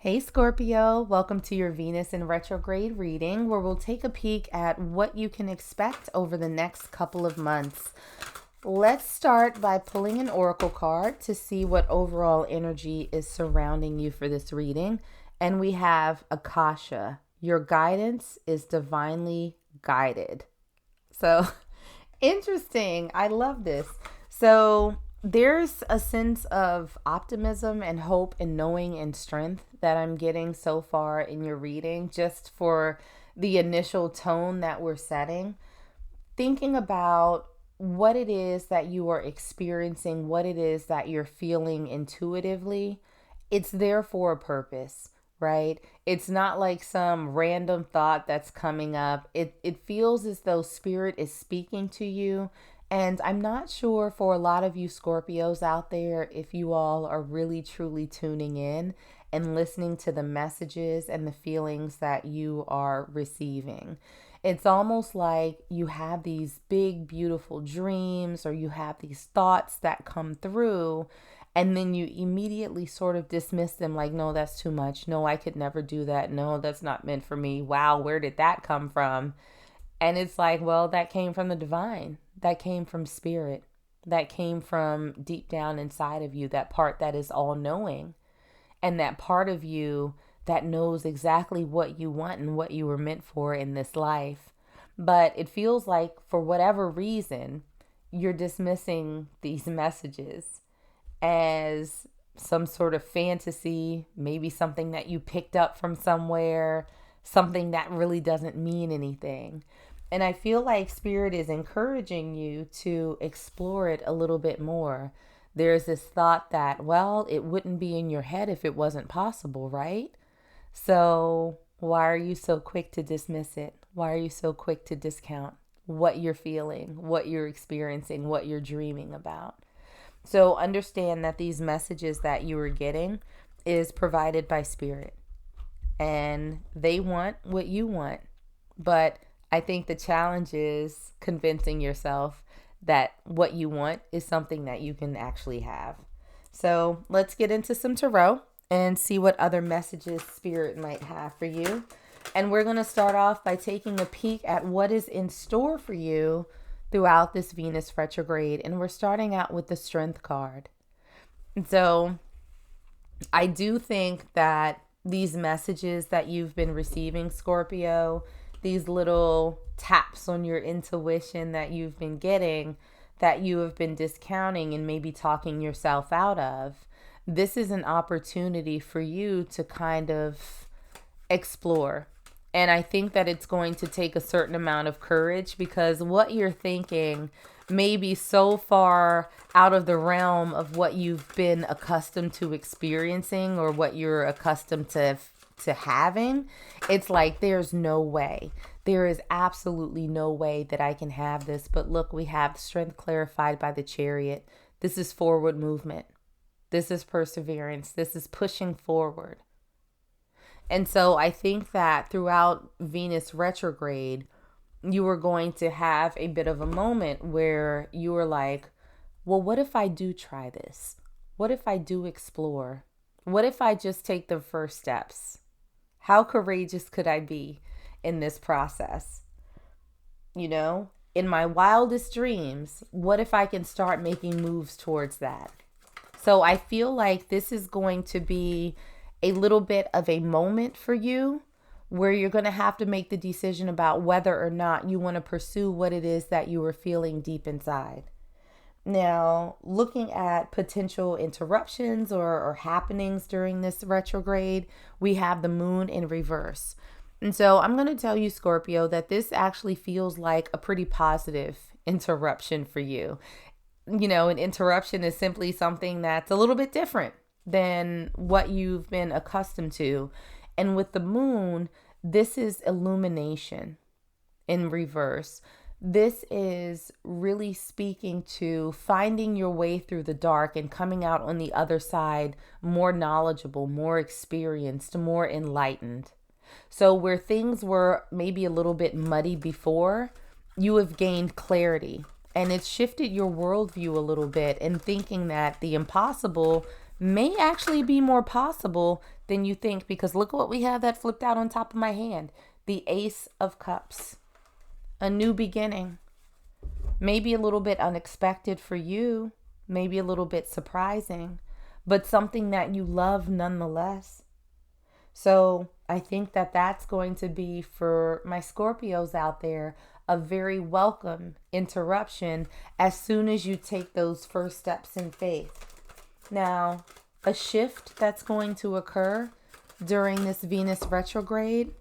Hey Scorpio, welcome to your Venus in retrograde reading where we'll take a peek at what you can expect over the next couple of months. Let's start by pulling an oracle card to see what overall energy is surrounding you for this reading. And we have Akasha. Your guidance is divinely guided. So interesting. I love this. So there's a sense of optimism and hope and knowing and strength that I'm getting so far in your reading, just for the initial tone that we're setting. Thinking about what it is that you are experiencing, what it is that you're feeling intuitively, it's there for a purpose, right? It's not like some random thought that's coming up. It feels as though spirit is speaking to you. And I'm not sure for a lot of you Scorpios out there if you all are really truly tuning in and listening to the messages and the feelings that you are receiving. It's almost like you have these big, beautiful dreams, or you have these thoughts that come through, and then you immediately sort of dismiss them like, no, that's too much. No, I could never do that. No, that's not meant for me. Wow, where did that come from? And it's like, well, that came from the divine. That came from spirit. That came from deep down inside of you, that part that is all knowing. And that part of you that knows exactly what you want and what you were meant for in this life. But it feels like for whatever reason, you're dismissing these messages as some sort of fantasy, maybe something that you picked up from somewhere, something that really doesn't mean anything. And I feel like spirit is encouraging you to explore it a little bit more. There's this thought that, well, it wouldn't be in your head if it wasn't possible, right? So why are you so quick to dismiss it? Why are you so quick to discount what you're feeling, what you're experiencing, what you're dreaming about? So understand that these messages that you are getting is provided by spirit, and they want what you want. But I think the challenge is convincing yourself that what you want is something that you can actually have. So let's get into some tarot and see what other messages spirit might have for you. And we're going to start off by taking a peek at what is in store for you throughout this Venus retrograde. And we're starting out with the Strength card. And so I do think that these messages that you've been receiving, Scorpio, these little taps on your intuition that you've been getting, that you have been discounting and maybe talking yourself out of, this is an opportunity for you to kind of explore. And I think that it's going to take a certain amount of courage, because what you're thinking may be so far out of the realm of what you've been accustomed to experiencing, or what you're accustomed to having. It's like, there's no way. There is absolutely no way that I can have this. But look, we have strength clarified by the Chariot. This is forward movement. This is perseverance. This is pushing forward. And so I think that throughout Venus retrograde, you are going to have a bit of a moment where you are like, well, what if I do try this? What if I do explore? What if I just take the first steps? How courageous could I be in this process? You know, in my wildest dreams, what if I can start making moves towards that? So I feel like this is going to be a little bit of a moment for you where you're going to have to make the decision about whether or not you want to pursue what it is that you are feeling deep inside. Now, looking at potential interruptions or happenings during this retrograde, we have the moon in reverse. And so I'm going to tell you, Scorpio, that this actually feels like a pretty positive interruption for you. You know, an interruption is simply something that's a little bit different than what you've been accustomed to. And with the moon, this is illumination in reverse. This is really speaking to finding your way through the dark and coming out on the other side more knowledgeable, more experienced, more enlightened. So where things were maybe a little bit muddy before, you have gained clarity, and it's shifted your worldview a little bit, and thinking that the impossible may actually be more possible than you think, because look what we have that flipped out on top of my hand. The Ace of Cups. A new beginning. Maybe a little bit unexpected for you, maybe a little bit surprising, but something that you love nonetheless. So I think that that's going to be, for my Scorpios out there, a very welcome interruption as soon as you take those first steps in faith. Now, a shift that's going to occur during this Venus retrograde,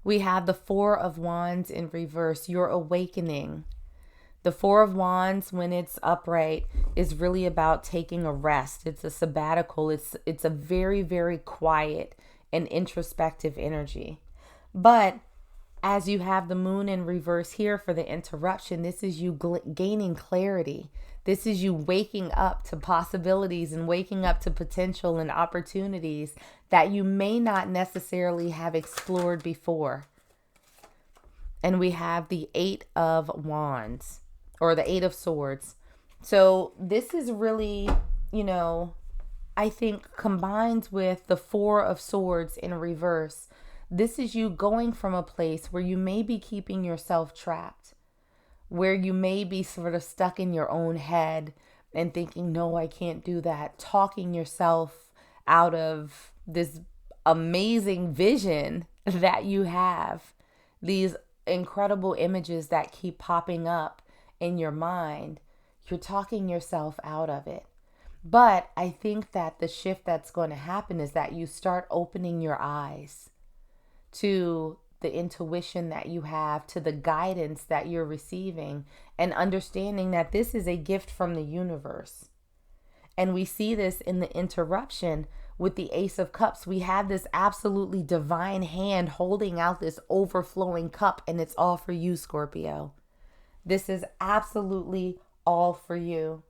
we have the Four of Wands in reverse, your awakening. The Four of Wands, when it's upright, is really about taking a rest. It's a sabbatical. It's a very, very quiet and introspective energy. But as you have the moon in reverse here for the interruption, this is you gaining clarity. This is you waking up to possibilities and waking up to potential and opportunities that you may not necessarily have explored before. And we have the Eight of Wands, or the Eight of Swords. So this is really, I think combined with the Four of Swords in reverse, this is you going from a place where you may be keeping yourself trapped, where you may be sort of stuck in your own head and thinking, no, I can't do that. Talking yourself out of this amazing vision that you have, these incredible images that keep popping up in your mind. You're talking yourself out of it. But I think that the shift that's going to happen is that you start opening your eyes to the intuition that you have, to the guidance that you're receiving, and understanding that this is a gift from the universe. And we see this in the interruption with the Ace of Cups. We have this absolutely divine hand holding out this overflowing cup, and it's all for you, Scorpio. This is absolutely all for you.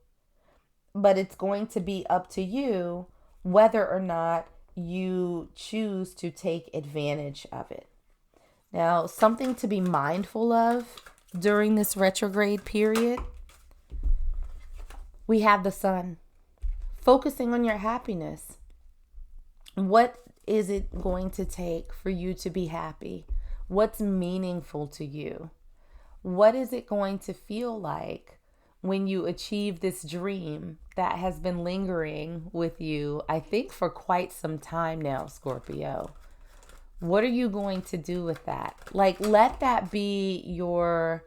But it's going to be up to you whether or not you choose to take advantage of it. Now, something to be mindful of during this retrograde period, we have the Sun. Focusing on your happiness. What is it going to take for you to be happy? What's meaningful to you? What is it going to feel like when you achieve this dream that has been lingering with you, I think, for quite some time now, Scorpio? What are you going to do with that? Like, let that be your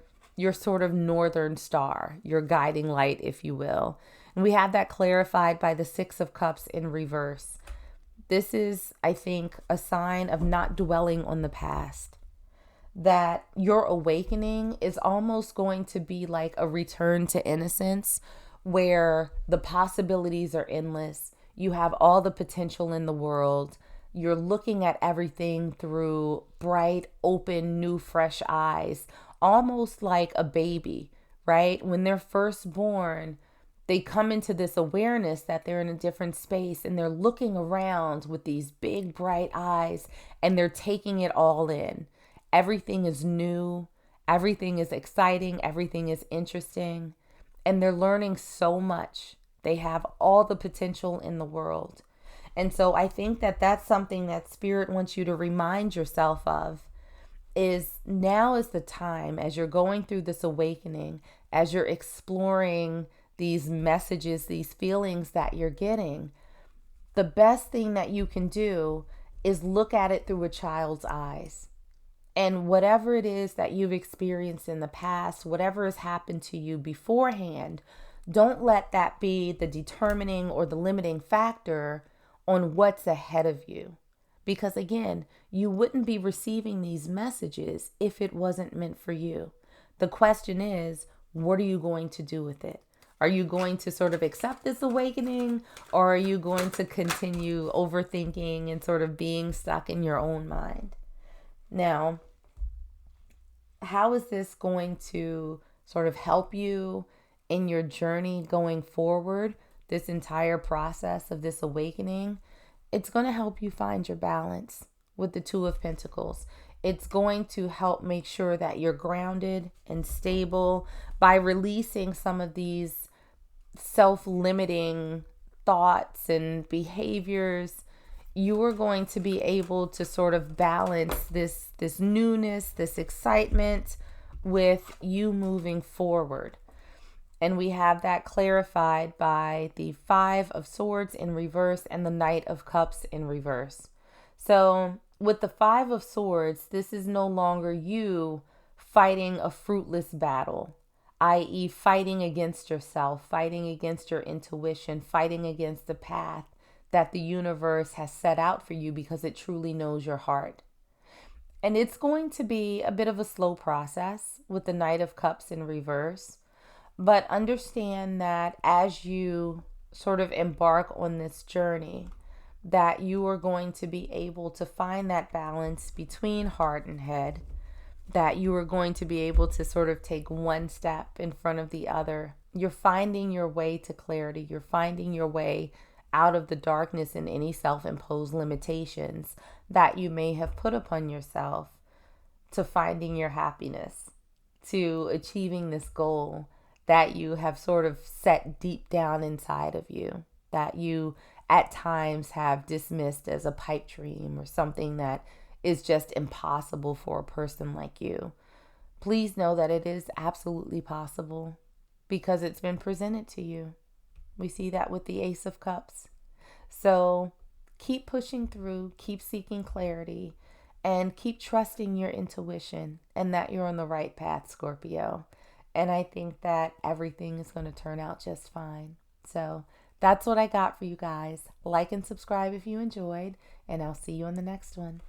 sort of northern star, your guiding light, if you will. And we have that clarified by the Six of Cups in reverse. This is, I think, a sign of not dwelling on the past. That your awakening is almost going to be like a return to innocence, where the possibilities are endless. You have all the potential in the world. You're looking at everything through bright, open, new, fresh eyes, almost like a baby, right? When they're first born, they come into this awareness that they're in a different space, and they're looking around with these big, bright eyes, and they're taking it all in. Everything is new. Everything is exciting. Everything is interesting. And they're learning so much. They have all the potential in the world. And so I think that that's something that Spirit wants you to remind yourself of, is now is the time, as you're going through this awakening, as you're exploring these messages, these feelings that you're getting, the best thing that you can do is look at it through a child's eyes. And whatever it is that you've experienced in the past, whatever has happened to you beforehand, don't let that be the determining or the limiting factor on what's ahead of you. Because again, you wouldn't be receiving these messages if it wasn't meant for you. The question is, what are you going to do with it? Are you going to sort of accept this awakening, or are you going to continue overthinking and sort of being stuck in your own mind? Now, how is this going to sort of help you in your journey going forward, this entire process of this awakening? It's going to help you find your balance with the Two of Pentacles. It's going to help make sure that you're grounded and stable by releasing some of these self-limiting thoughts and behaviors, you are going to be able to sort of balance this newness, this excitement with you moving forward. And we have that clarified by the Five of Swords in reverse and the Knight of Cups in reverse. So with the Five of Swords, this is no longer you fighting a fruitless battle, i.e. fighting against yourself, fighting against your intuition, fighting against the path that the universe has set out for you because it truly knows your heart. And it's going to be a bit of a slow process with the Knight of Cups in reverse. But understand that as you sort of embark on this journey, that you are going to be able to find that balance between heart and head, that you are going to be able to sort of take one step in front of the other. You're finding your way to clarity. You're finding your way out of the darkness and any self-imposed limitations that you may have put upon yourself, to finding your happiness, to achieving this goal that you have sort of set deep down inside of you, that you at times have dismissed as a pipe dream or something that is just impossible for a person like you. Please know that it is absolutely possible because it's been presented to you. We see that with the Ace of Cups. So keep pushing through, keep seeking clarity, and keep trusting your intuition and that you're on the right path, Scorpio. And I think that everything is going to turn out just fine. So that's what I got for you guys. Like and subscribe if you enjoyed, and I'll see you on the next one.